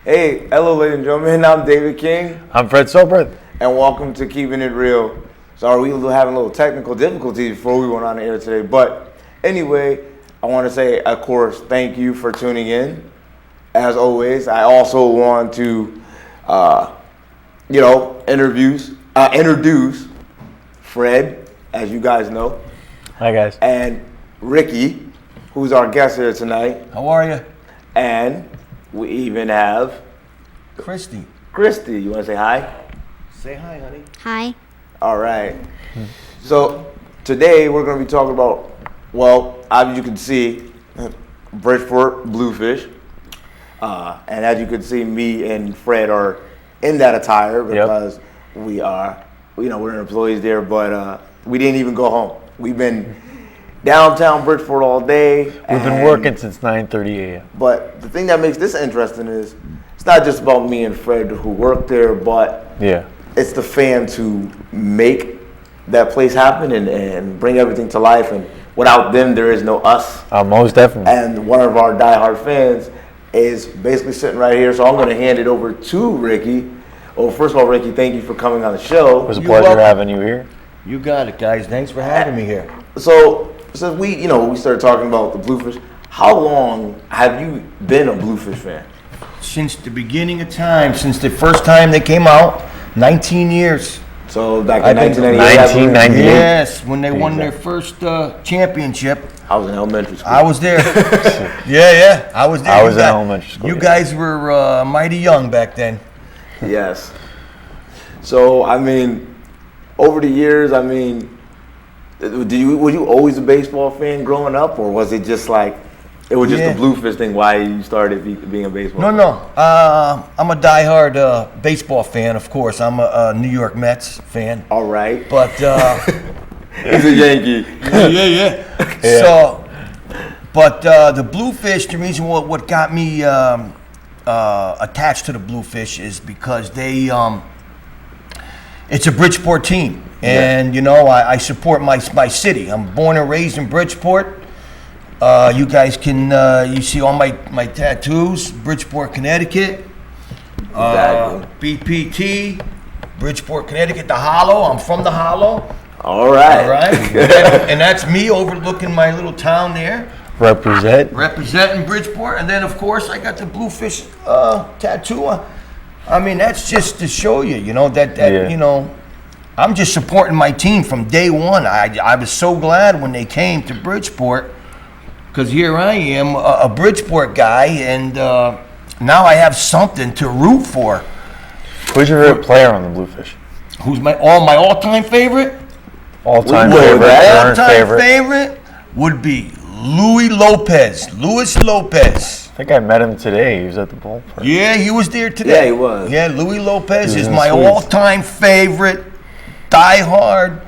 Hey, hello, ladies and gentlemen. I'm David King. I'm Fred Cilbrith. And welcome to Keeping It Real. Sorry, we were having a little technical difficulties before we went on the air today. But anyway, I want to say, of course, thank you for tuning in. As always, I also want to, introduce Fred, as you guys know. Hi, guys. And Ricky, who's our guest here tonight. How are you? And we even have Christy. Christy, you want to say hi? Say hi, honey. Hi. All right. So today we're going to be talking about, well, as you can see, Bridgeport Bluefish. And as you can see, me and Fred are in that attire because we are, we're employees there, but we didn't even go home. We've been downtown Bridgeport all day. We've been working since 9:30 a.m. But the thing that makes this interesting is it's not just about me and Fred who work there, but it's the fans who make that place happen and bring everything to life. And without them, there is no us. Most definitely. And one of our diehard fans is basically sitting right here. So I'm going to hand it over to Ricky. Well, first of all, Ricky, thank you for coming on the show. It was a pleasure having you here. You got it, guys. Thanks for having me here. So we started talking about the Bluefish. How long have you been a Bluefish fan? Since the beginning of time, since the first time they came out, 19 years. So back in 1998? Yes, when they won their first championship. I was in elementary school. I was there. yeah, I was there. I was in elementary school. You guys were mighty young back then. Yes. So, over the years, were you always a baseball fan growing up, or was it just like it was just the Bluefish thing? Why you started being a baseball fan? No. I'm a diehard baseball fan, of course. I'm a New York Mets fan. All right, but he's a Yankee. yeah. So, but the Bluefish, the reason what got me attached to the Bluefish is because they it's a Bridgeport team. And, I support my city. I'm born and raised in Bridgeport. You guys can, you see all my tattoos, Bridgeport, Connecticut. BPT, Bridgeport, Connecticut, the Hollow. I'm from the Hollow. All right. And that's me overlooking my little town there. Representing Bridgeport. And then, of course, I got the Bluefish tattoo. That's just to show you, I'm just supporting my team from day one. I was so glad when they came to Bridgeport because here I am, a Bridgeport guy, and now I have something to root for. Who's your favorite player on the Bluefish? Who's my all-time favorite? All-time favorite would be Luis Lopez. I think I met him today. He was at the ballpark. Yeah, he was there today. Yeah, he was. Yeah, Luis Lopez is my all-time favorite. Die-hard.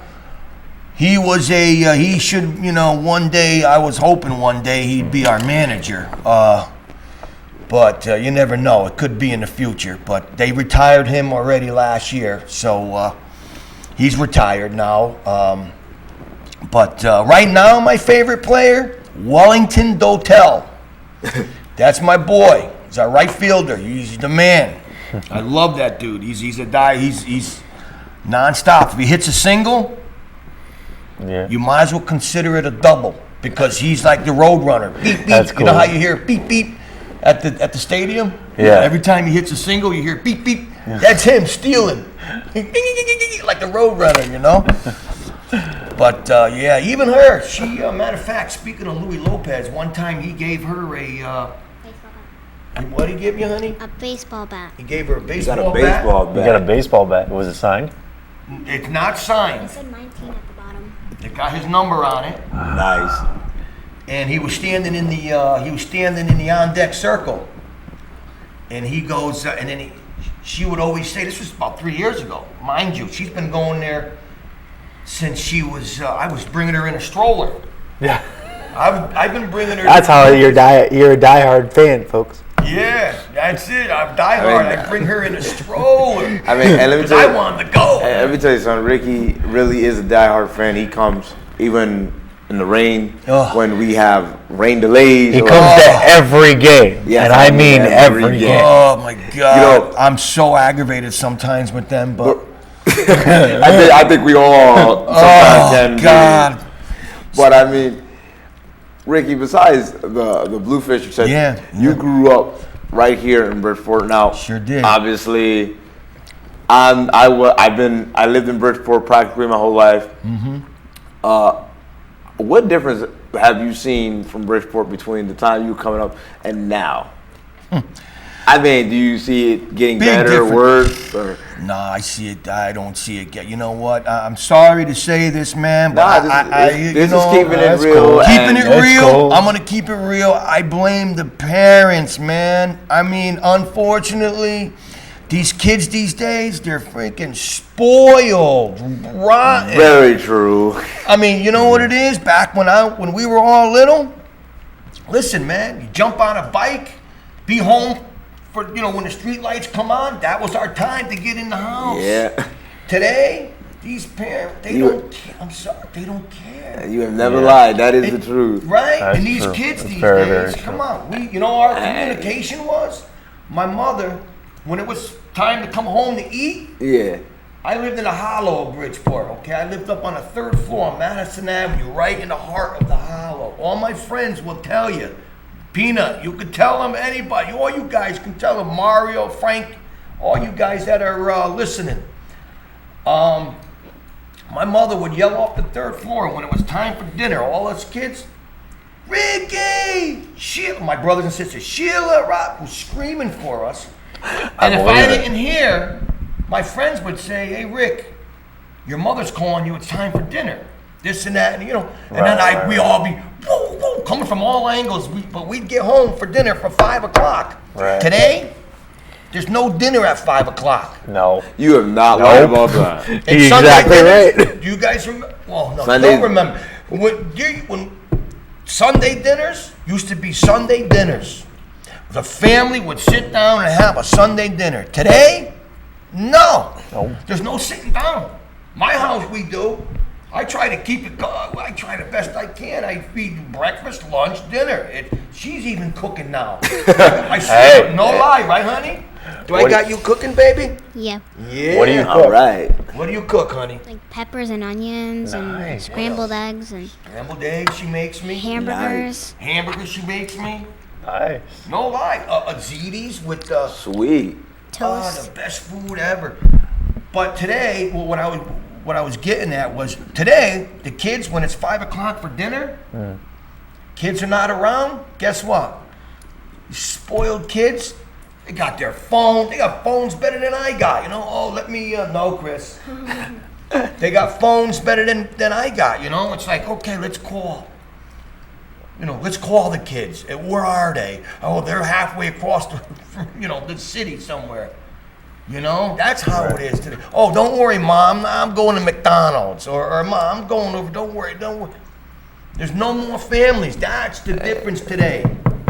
He was he should, one day, I was hoping one day he'd be our manager. But you never know. It could be in the future. But they retired him already last year. So he's retired now. But right now, my favorite player, Wellington Dotel. That's my boy. He's our right fielder. He's the man. I love that dude. He's nonstop. If he hits a single, you might as well consider it a double because he's like the road runner. Beep beep. That's cool. You know how you hear beep beep at the stadium? Yeah. Every time he hits a single, you hear beep beep. That's him stealing, like the road runner, But even her. She, matter of fact, speaking of Luis Lopez, one time he gave her a. What did he give you, honey? A baseball bat. He gave her a baseball bat. You got a baseball bat. Was it signed? It's not signed. It said 19 at the bottom. It got his number on it. Nice. And he was standing in the on deck circle. And he goes, and then she would always say, this was about 3 years ago, mind you. She's been going there since she was. I was bringing her in a stroller. Yeah. I've been bringing her. That's how you're a diehard fan, folks. Yeah, that's it. I'm diehard. I bring her in a stroller. And let me tell you, I wanted to go. Let me tell you something. Ricky really is a diehard fan. He comes even in the rain, Ugh. when we have rain delays. He or- comes to every game, Yes, and I mean every game. Oh my God! know- I'm so aggravated sometimes with them, but I think we all sometimes can. God, But I mean, Ricky, besides the Bluefish, you said you grew up right here in Bridgeport. Now, Sure did. Obviously, I lived in Bridgeport practically my whole life. What difference have you seen from Bridgeport between the time you were coming up and now? I mean, do you see it getting Big better, difference. worse, or? nah, I see it. I don't see it get. You know what? I'm sorry to say this, man, but Nah, this you is know, keeping it that's real. cool. keeping and- it That's real. cool. I'm gonna keep it real. I blame the parents, man. I mean, unfortunately, these kids these days, they're freaking spoiled, rotten. Very true. I mean, you know what it is? Back when we were all little, listen, man, you jump on a bike, be home for, when the street lights come on, that was our time to get in the house. Yeah. Today, these parents, they You- don't care. I'm sorry, they don't care. You have never lied. That is the It- truth. Right? That's And these true. kids That's these very, days, very come true. on. Our communication was, my mother, when it was time to come home to eat, Yeah. I lived in a hollow of Bridgeport, okay? I lived up on the 3rd floor on Madison Avenue, right in the heart of the hollow. All my friends will tell you. Peanut, you could tell them, anybody, all you guys can tell them, Mario, Frank, all you guys that are listening. My mother would yell off the 3rd floor when it was time for dinner, all us kids, Ricky, Sheila, my brothers and sisters, Sheila, Rob was screaming for us. And if I didn't hear, my friends would say, hey, Rick, your mother's calling you, it's time for dinner. This and that, and then we all be whoa, whoa, coming from all angles, but we'd get home for dinner for 5 o'clock. Right. Today, there's no dinner at 5 o'clock. No. You have not lied Nope. about that. And He's Sunday exactly dinners, right. do you guys remember? Well, no, Sundays- don't remember. When Sunday dinners used to be Sunday dinners. The family would sit down and have a Sunday dinner. Today, no. Nope. There's no sitting down. My house, we do. I try to keep it. I try the best I can. I feed breakfast, lunch, dinner. She's even cooking now. I swear, Hey. no lie, right, honey? Do I What- got you cooking, baby? Yeah. Yeah. What do you All cook? right. What do you cook, honey? Like peppers and onions and Nice. scrambled eggs and Scrambled eggs she makes me. hamburgers. Hamburgers she makes me. Nice. No lie. Ziti's with Sweet. Toast. the best food ever. But today, what I was getting at was today the kids, when it's 5 o'clock for dinner, kids are not around. Guess what? These spoiled kids, they got their phone. They got phones better than I got. Oh, let me no, Chris. They got phones better than I got. It's like, okay, let's call. Let's call the kids. Where are they? Oh, they're halfway across the city somewhere. That's how it is today. Oh, don't worry, Mom. I'm going to McDonald's. Or Mom, I'm going over. Don't worry. There's no more families. That's the difference today.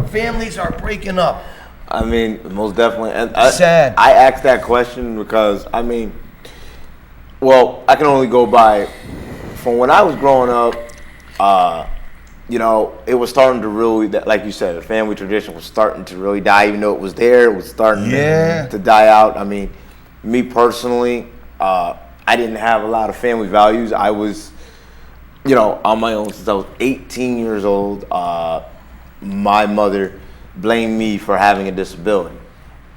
Families are breaking up. I mean, most definitely. And Sad. I asked that question because, I mean, well, I can only go by from when I was growing up. It was starting to really, like you said, the family tradition was starting to really die. Even though it was there, it was starting to die out. I mean, me personally, I didn't have a lot of family values. I was, on my own since I was 18 years old. My mother blamed me for having a disability.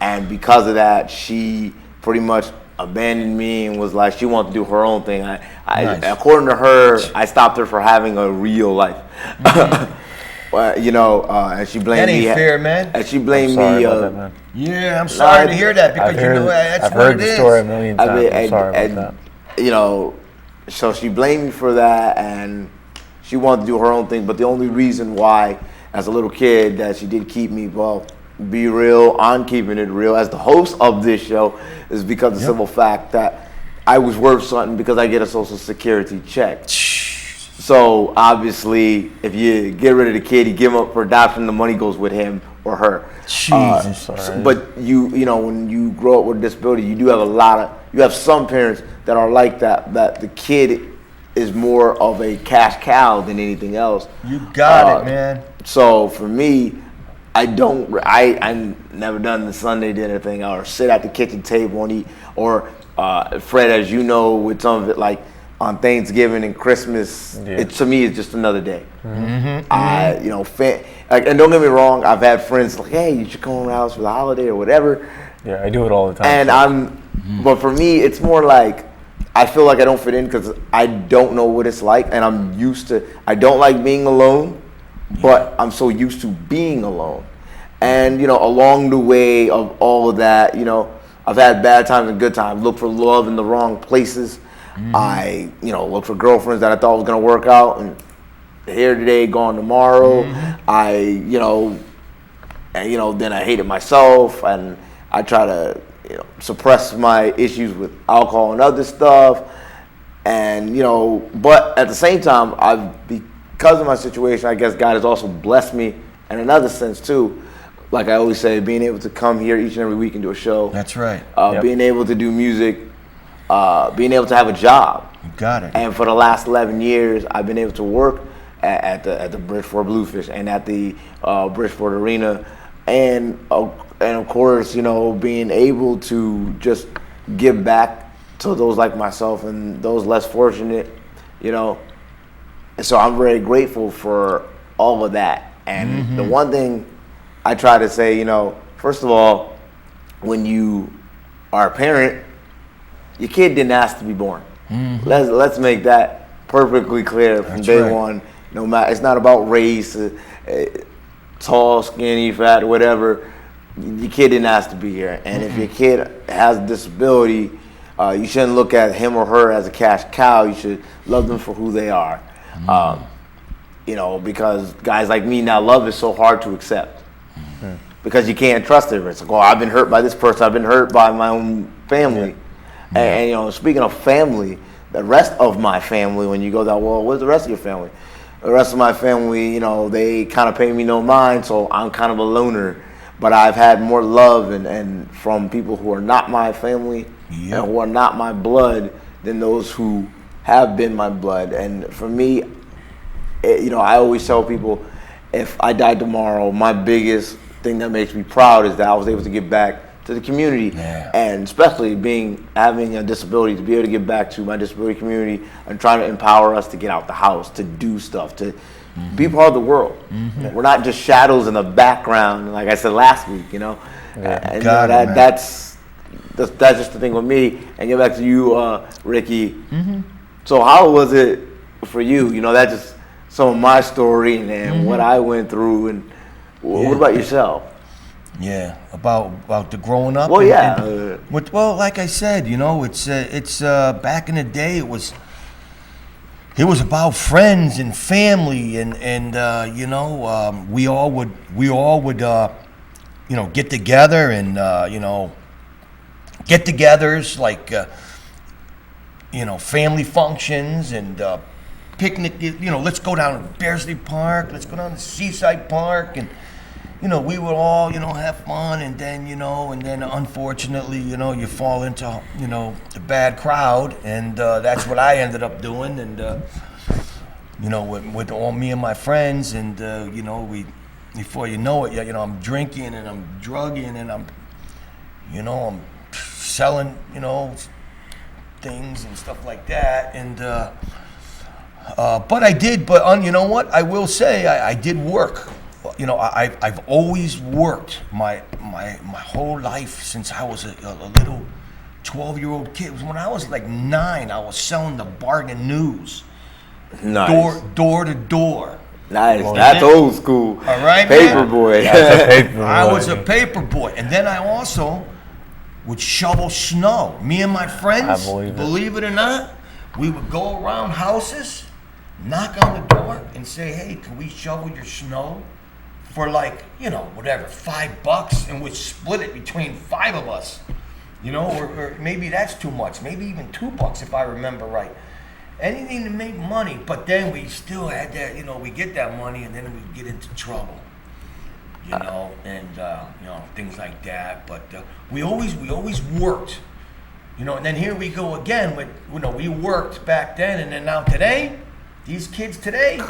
And because of that, she pretty much abandoned me and was like, she wanted to do her own thing. Nice. According to her, I stopped her for having a real life. Well, and she blamed That ain't me. fair, man. And she blamed Sorry me. about that, man. Yeah, I'm sorry to hear that because that's I've what heard it the is. story a million times. I'm and- sorry and, about that. So she blamed me for that, and she wanted to do her own thing. But the only reason why, as a little kid, that she did keep me, be real, I'm keeping it real, as the host of this show, is because of the simple fact that I was worth something because I get a Social Security check. So obviously, if you get rid of the kid, you give him up for adoption, the money goes with him or her. Jesus. But when you grow up with a disability, you have some parents that are like that. That the kid is more of a cash cow than anything else. You got it, man. So for me, I never done the Sunday dinner thing or sit at the kitchen table and eat. Or Fred, as you know, with some of it, like on Thanksgiving and Christmas, it to me is just another day. I, you know, like, and don't get me wrong, I've had friends like, hey, you should come around house for the holiday or whatever. Yeah, I do it all the time. And but for me, it's more like I feel like I don't fit in because I don't know what it's like, and I'm used to. I don't like being alone, but I'm so used to being alone. And you know, along the way of all of that, you know, I've had bad times and good times. Look for love in the wrong places. I, you know, look for girlfriends that I thought was gonna work out, and here today, gone tomorrow. I, you know, and you know, then I hated myself, and I try to, you know, suppress my issues with alcohol and other stuff. And you know, but at the same time, because of my situation, I guess God has also blessed me in another sense too. Like I always say, being able to come here each and every week and do a show. That's right. Being able to do music, being able to have a job. You got it. And for the last 11 years, I've been able to work at the Bridgeport Bluefish and at the Bridgeport Arena, and of course, you know, being able to just give back to those like myself and those less fortunate, you know. And so I'm very grateful for all of that. And the one thing I try to say, you know, first of all, when you are a parent, your kid didn't ask to be born. Let's make that perfectly clear from day one. No matter, it's not about race, tall, skinny, fat, whatever. Your kid didn't ask to be here, and if your kid has a disability, you shouldn't look at him or her as a cash cow. You should love them for who they are. You know, because guys like me now, love is so hard to accept because you can't trust it. It's like, oh, I've been hurt by this person. I've been hurt by my own family. And you know, speaking of family, the rest of my family, when you go down, well, where's the rest of your family? The rest of my family, you know, they kind of pay me no mind, so I'm kind of a loner. But I've had more love and from people who are not my family and who are not my blood than those who have been my blood. And for me, you know, I always tell people, if I die tomorrow, my biggest thing that makes me proud is that I was able to give back to the community, and especially having a disability, to be able to give back to my disability community and trying to empower us to get out the house, to do stuff, to be part of the world. We're not just shadows in the background, like I said last week, you know. And that's just the thing with me. And get back to you, Ricky. So how was it for you? You know, that's just some of my story and what I went through. And what about yourself? Yeah, about the growing up. Well, well, like I said, you know, it's back in the day, it was about friends and family, and you know, we all would you know, get together and you know, get-togethers like you know, family functions and picnic. You know, let's go down to Bearsley Park. Let's go down to Seaside Park, and you know, we would all, you know, have fun, and then, you know, unfortunately, you know, you fall into, you know, the bad crowd, and that's what I ended up doing, and you know, with all me and my friends, and you know, before you know it, you know, I'm drinking and I'm drugging and I'm selling, you know, things and stuff like that, and but you know what, I will say I did work. You know, I've always worked my whole life since I was a little 12-year-old kid. It was when I was like 9, I was selling the Bargain News. Nice. Door to door. Nice. That's old school. All right, paper boy. I was a paper boy. And then I also would shovel snow. Me and my friends, believe it or not, we would go around houses, knock on the door, and say, hey, can we shovel your snow? For like, you know, whatever, $5, and we'd split it between 5 of us, you know, or maybe that's too much, maybe even $2 if I remember right. Anything to make money, but then we still had that, you know, we get that money and then we get into trouble, you know, and you know, things like that. But we always worked, You know, and then here we go again with, you know, we worked back then, and then now today, these kids today,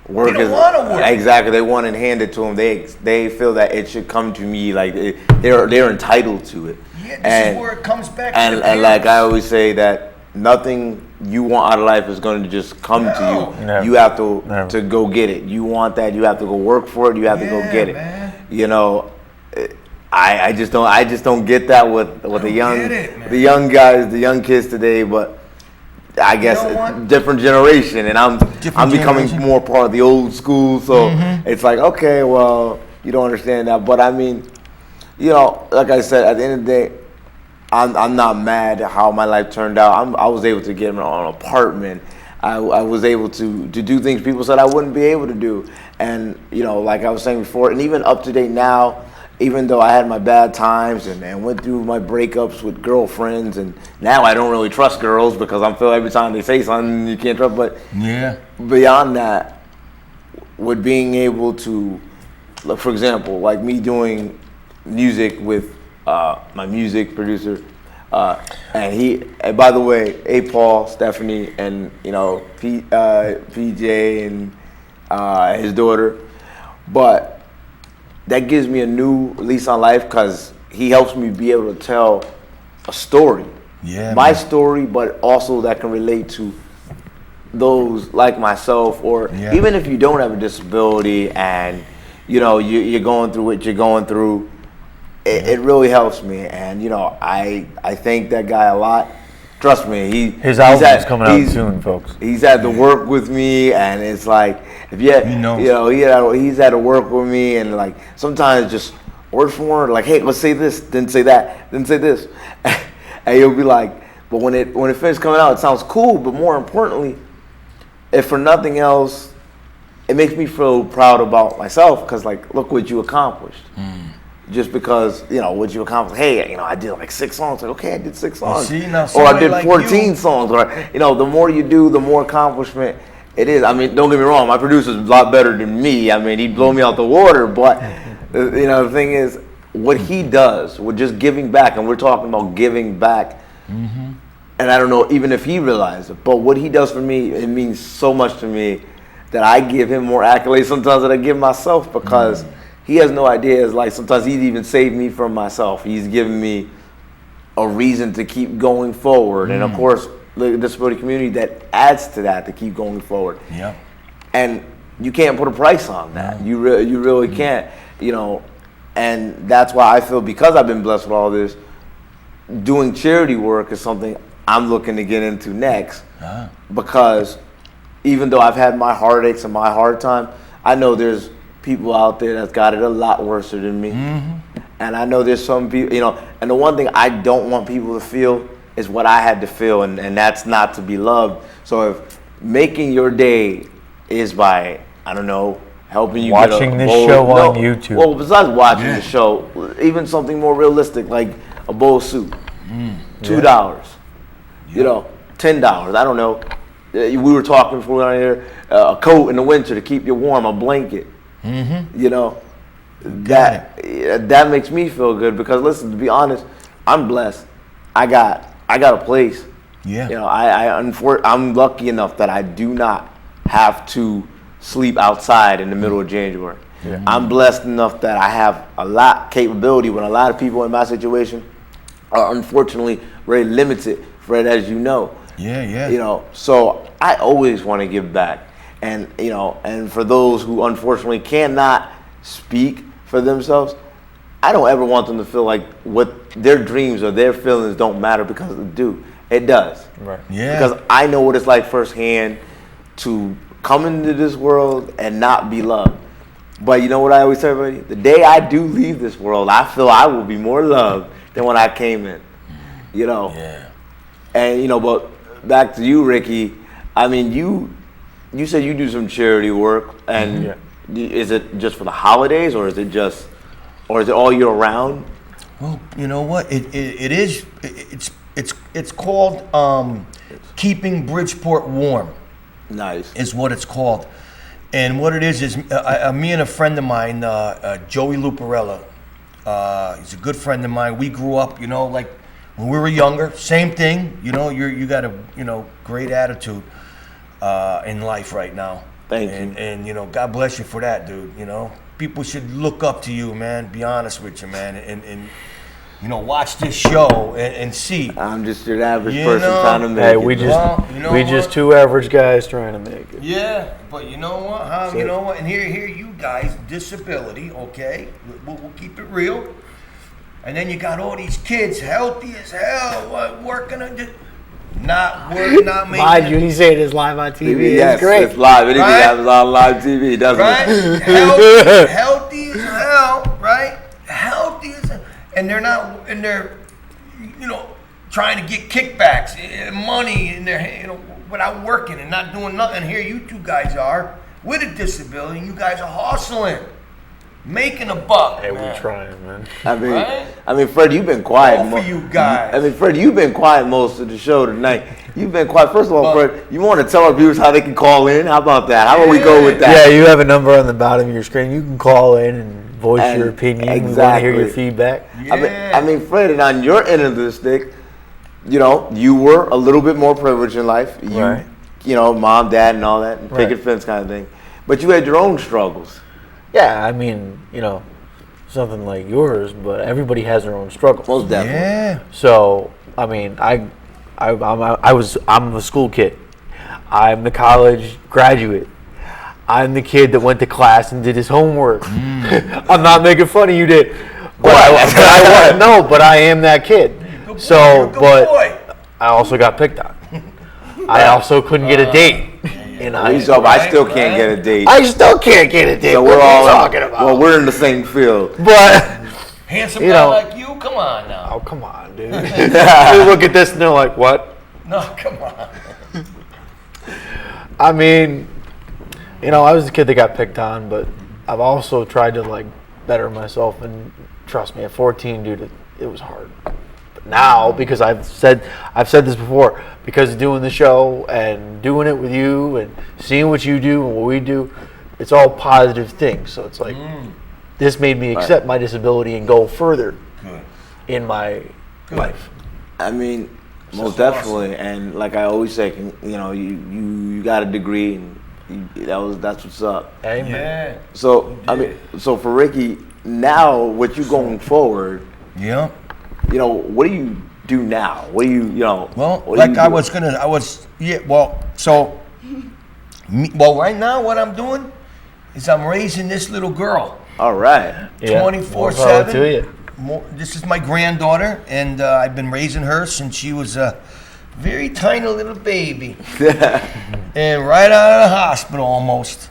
Work they don't want to work. Exactly. They want it handed to them. They feel that it should come to me. Like they're entitled to it. Yeah, this is where it comes back. And like I always say that nothing you want out of life is going to just come to you. Never. You have to Never. go get it. You want that. You have to go work for it. You have to go get it. Man. You know, I just don't get that with the young guys, the young kids today. But I guess You know what? different generation, and I'm becoming generation. more part of the old school. So it's like, okay, well, you don't understand that, but I mean, you know, like I said, at the end of the day, I'm not mad at how my life turned out. I was able to get an apartment. I was able to do things people said I wouldn't be able to do, and you know, like I was saying before, and even up to date now. Even though I had my bad times and went through my breakups with girlfriends, and now I don't really trust girls because I feel every time they say something you can't trust. But beyond that, with being able to, like, for example, like me doing music with my music producer, and by the way, Paul, Stephanie, and you know PJ and his daughter, but that gives me a new lease on life because he helps me be able to tell a story. Yeah, my story, but also that can relate to those like myself, or even if you don't have a disability and you know you're going through what you're going through, it really helps me. And you know, I thank that guy a lot. Trust me, his album's coming out soon, folks. He's had to work with me, and it's like if you know he's had to work with me, and like sometimes just word for word, like, hey, let's say this, then say that, then say this, and you'll be like, but when it finishes coming out, it sounds cool. But more importantly, if for nothing else, it makes me feel proud about myself because like, look what you accomplished. Just because, you know, what you accomplished. Hey, you know, I did like 6 songs. Like, okay, I did 6 songs. Or I did 14 songs. Or, you know, the more you do, the more accomplishment it is. I mean, don't get me wrong. My producer's a lot better than me. I mean, he'd blow me out the water. But, you know, the thing is, what he does with just giving back, and we're talking about giving back, and I don't know even if he realized it, but what he does for me, it means so much to me that I give him more accolades sometimes than I give myself because he has no idea. It's like sometimes he's even saved me from myself. He's given me a reason to keep going forward. And of course, the disability community that adds to that to keep going forward. Yeah. And you can't put a price on that. You really can't, you know. And that's why I feel, because I've been blessed with all this, doing charity work is something I'm looking to get into next. Because even though I've had my heartaches and my hard time, I know there's people out there that's got it a lot worse than me. And I know there's some people, you know, and the one thing I don't want people to feel is what I had to feel, and that's not to be loved. So if making your day is by, I don't know, helping you watching get this show on YouTube. Well, besides watching the show, even something more realistic like a bowl of soup, $2, you know, $10. I don't know. We were talking before we were on here. A coat in the winter to keep you warm, a blanket. You know, that makes me feel good because listen, to be honest, I'm blessed. I got a place. You know, I'm lucky enough that I do not have to sleep outside in the middle of January. I'm blessed enough that I have a lot capability when a lot of people in my situation are unfortunately very limited, Fred, as you know. You know, so I always want to give back. And, you know, and for those who unfortunately cannot speak for themselves, I don't ever want them to feel like what their dreams or their feelings don't matter, because it do. It does. Because I know what it's like firsthand to come into this world and not be loved. But you know what I always tell everybody? The day I do leave this world, I feel I will be more loved than when I came in. You know? And, you know, but back to you, Ricky. I mean, you said you do some charity work, and is it just for the holidays, or is it all year round? Well, you know what? It is. It's called Keeping Bridgeport Warm. Nice. Is what it's called, and what it is me and a friend of mine, Joey Luparella. He's a good friend of mine. We grew up, you know, like when we were younger, same thing. You know, you got a great attitude in life right now. Thank you. And you know, God bless you for that, dude. You know, people should look up to you, man. Be honest with you, man, and you know, watch this show and see. I'm just your average You person know, trying to make Hey, it. we just Well, you know we what? just two average guys trying to make it. Yeah, but you know what? That's You it. know what? And here you guys, disability, okay? We'll keep it real. And then you got all these kids, healthy as hell, working on just not making Mind you, he's saying it's live on TV. Yes, It's great. it's live. Anything Right? happens on live TV, doesn't right? it? Healthy as hell, right? Healthy as hell. And they're trying to get kickbacks and money in their without working and not doing nothing. Here you two guys are with a disability, and you guys are hustling, making a buck. Hey, man. we trying, man. Right? I mean, Fred, you've been quiet. Both of you guys. I mean, Fred, you've been quiet most of the show tonight. You've been quiet. First of all, Well- Fred, you want to tell our viewers how they can call in? How about that? How about we go with Yeah, that? you have a number on the bottom of your screen. You can call in and voice And your opinion. We want to hear your exactly. feedback. Yeah. I mean, Fred, and on your end of the stick, you were a little bit more privileged in life. Right. Mom, dad, and all that, and picket Right. fence kind of thing. But you had your own struggles. Yeah, I mean, something like yours, but everybody has their own struggles. Most definitely. Yeah. So, I mean, I'm a school kid. I'm the college graduate. I'm the kid that went to class and did his homework. I'm not making fun of you, did. But but I am that kid. Good boy, So, you're a good but boy. I also got picked on. I also couldn't get a date. In high So school. I still can't get a date. I still can't get a date. So what we're are all you talking about? Well, we're in the same field. But Handsome You guy know- like you? Come on now. oh, come on, dude. They look at this and they're like, "What?" No, come on. I mean, I was the kid that got picked on, but I've also tried to better myself. And trust me, at 14, dude, it was hard. But now, because I've said this before, because of doing the show and doing it with you and seeing what you do and what we do, it's all positive things. So it's like this made me accept my disability and go further Good. in my life. I mean, most awesome. definitely. And like I always say, you got a degree, and that's what's up. Amen. Yeah. So I mean, so for Ricky, now with you going forward, Yeah. what do you do now? What do you, Well, what do like you I do? was right now what I'm doing is I'm raising this little girl. All right. Yeah. 24/7. More power to you. This is my granddaughter, and I've been raising her since she was a very tiny little baby, and right out of the hospital almost.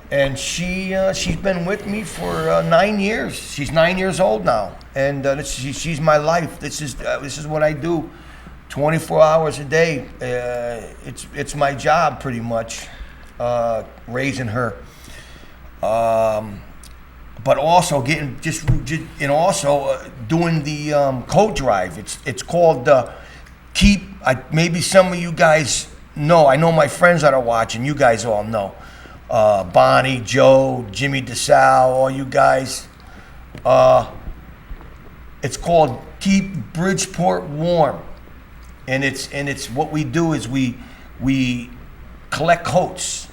And she's been with me for 9 years. She's 9 years old now, and she's my life. This is what I do, 24 hours a day. It's my job pretty much, raising her. But also doing the coat drive. It's called maybe some of you guys know. I know my friends that are watching. You guys all know. Bonnie, Joe, Jimmy DeSalle, all you guys. It's called Keep Bridgeport Warm, and it's what we do is we collect coats.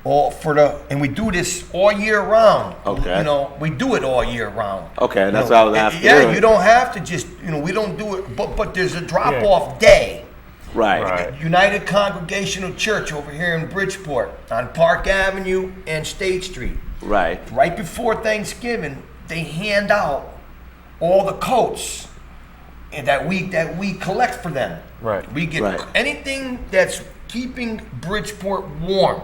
And we do this all year round. Okay. We do it all year round. Okay, that's what I was asking. Yeah, you don't have to just, we don't do it, but there's a drop-off day. Right. Right. United Congregational Church over here in Bridgeport on Park Avenue and State Street. Right. Right before Thanksgiving, they hand out all the coats that we collect for them. Right. We get Right. anything that's keeping Bridgeport warm.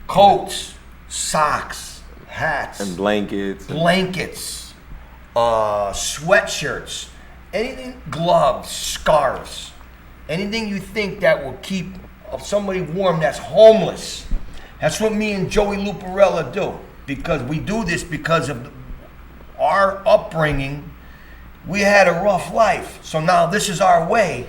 Coats, socks, hats, And blankets. blankets, sweatshirts, anything, gloves, scarves, anything you think that will keep somebody warm that's homeless. That's what me and Joey Luparella do, because we do this because of our upbringing. We had a rough life, so now this is our way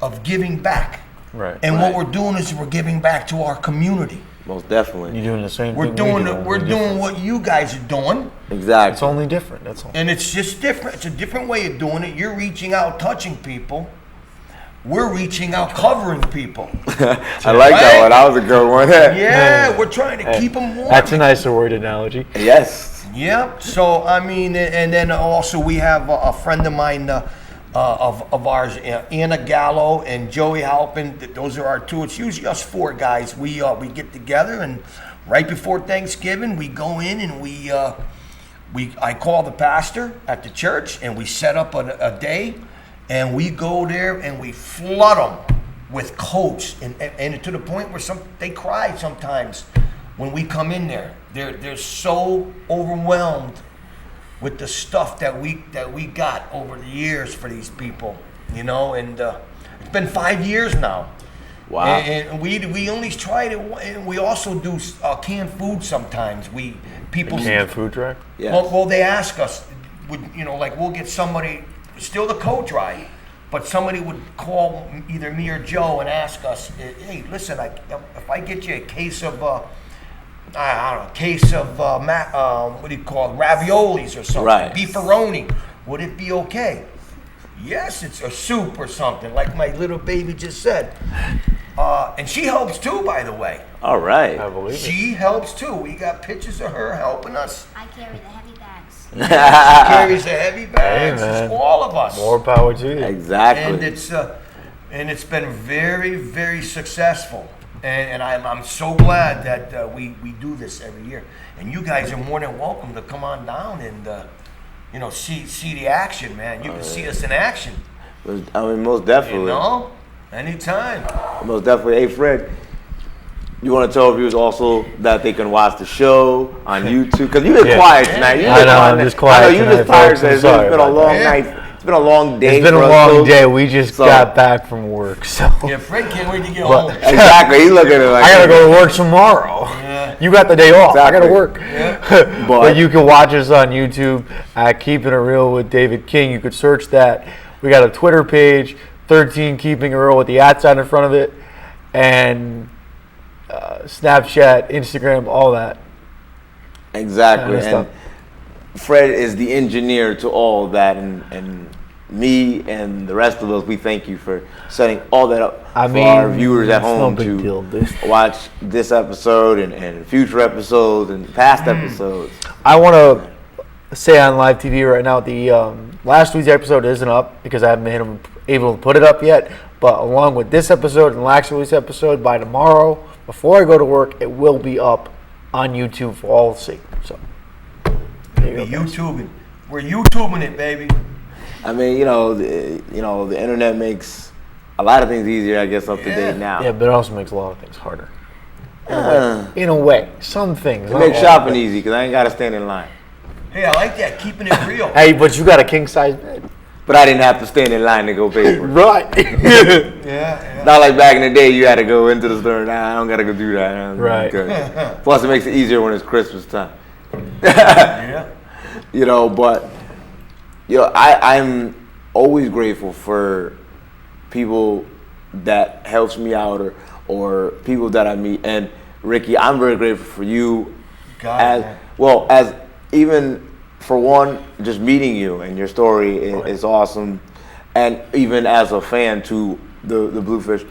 of giving back. Right. And Right. what we're doing is we're giving back to our community. Most definitely. You're doing the same We're thing. we're doing what you guys are doing, Exactly. It's only different. That's all. and it's just different. It's a different way of doing it. You're reaching out, touching people. We're reaching out, covering people. I like that Right? one. That was a good one. Yeah, we're trying to keep them warm. That's a nicer word analogy. Yes. Yep. So I mean, and then also we have a friend of mine of ours, Anna Gallo and Joey Halpin. Those are our two. It's usually us four guys. We get together, and right before Thanksgiving, we go in and I call the pastor at the church, and we set up a day, and we go there and we flood them with coats, and to the point where they cry sometimes when we come in there. They're so overwhelmed with the stuff that we got over the years for these people, you know. And it's been 5 years now. Wow. And we only try to, and we also do canned food sometimes. People Canned food truck. Yes. well, they ask us, like we'll get somebody, still the coat dry, but somebody would call either me or Joe and ask us, hey, listen, if I get you a case of, I don't know, case of, what do you call it, raviolis or something, Right. beefaroni, would it be okay? Yes, it's a soup or something, like my little baby just said. And she helps too, by the way. All right. I believe it. She helps too. We got pictures of her helping us. I carry the heavy bags. She carries the heavy bags. man. It's all of us. More power to you. Exactly. And it's been very, very successful. And I'm so glad that we do this every year. And you guys are more than welcome to come on down and see the action, man. You can see us in action. I mean, most definitely. You know, anytime. Most definitely. Hey, Fred, you want to tell viewers also that they can watch the show on YouTube? Because you've been quiet tonight. You've I been know, quiet. I'm just quiet I know, you're tonight, just tired. folks. I'm It's sorry been a about long that. night. It's been a long day. It's been a for us long folks. day. We just So- got back from work, so Yeah, Fred can't wait to get But- home. Exactly. He's looking at it like I gotta go to work tomorrow. Yeah. You got the day off. I Exactly. gotta work. Yeah. But you can watch us on YouTube at Keeping It Real with David King. You could search that. We got a Twitter page, 13 Keeping It Real with the @ sign in front of it, and Snapchat, Instagram, all that. Exactly. Kind of And Fred is the engineer to all of that, and me and the rest of us, we thank you for setting all that up for our viewers at it's no home big to deal. watch this episode and future episodes and past episodes. I want to say on live TV right now, the last week's episode isn't up because I haven't been able to put it up yet. But along with this episode and last week's episode, by tomorrow, before I go to work, it will be up on YouTube for all to see. So, there you We're go, guys. YouTubing. We're YouTubing it, baby. I mean, the internet makes a lot of things easier, I guess, up to Yeah. date now. Yeah, but it also makes a lot of things harder. Uh, In a way, some things. it not makes all, shopping but- easy because I ain't got to stand in line. Hey, I like that, keeping it real. Hey, but you got a king size bed. But I didn't have to stand in line to go pay for it. Right. Yeah. Not like back in the day, you had to go into the store. Nah, I don't gotta go do that. I'm Right. good. Plus, it makes it easier when it's Christmas time. Yeah. But I'm always grateful for people that helps me out or people that I meet. And Ricky, I'm very grateful for you God, as even for one, just meeting you and your story is awesome. And even as a fan to the Bluefish,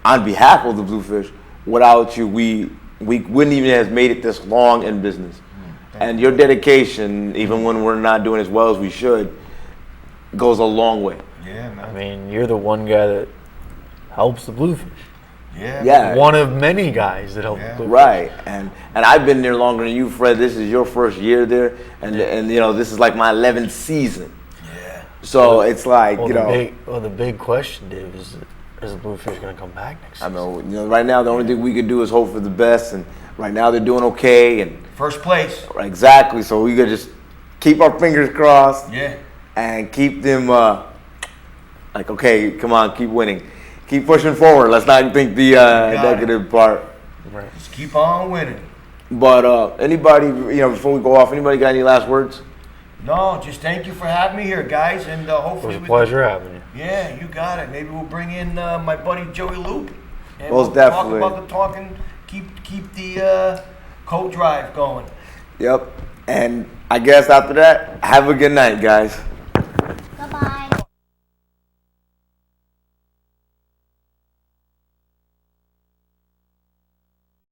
on behalf of the Bluefish, without you, we wouldn't even have made it this long in business. And your dedication, even when we're not doing as well as we should, goes a long way. Yeah, I man. mean, you're the one guy that helps the Bluefish. Yeah. Yeah. One of many guys that help Yeah. the Bluefish. Right, and I've been there longer than you, Fred. This is your first year there, and this is like my 11th season. Yeah. So it's like Well, the big question, Dave, is the Bluefish going to come back next I season? know, right now the only thing we could do is hope for the best, and right now they're doing okay, and First place. exactly. So we could just keep our fingers crossed Yeah. and keep them okay, come on, keep winning, keep pushing forward. Let's not think the negative part. Right. Just keep on winning. But anybody, before we go off, anybody got any last words? No, just thank you for having me here, guys, and It hopefully was a pleasure having you. Yeah, you got it. Maybe we'll bring in my buddy Joey Loop. And Most we'll definitely. talk about the Talking keep the coat drive going. Yep. And I guess after that, have a good night, guys.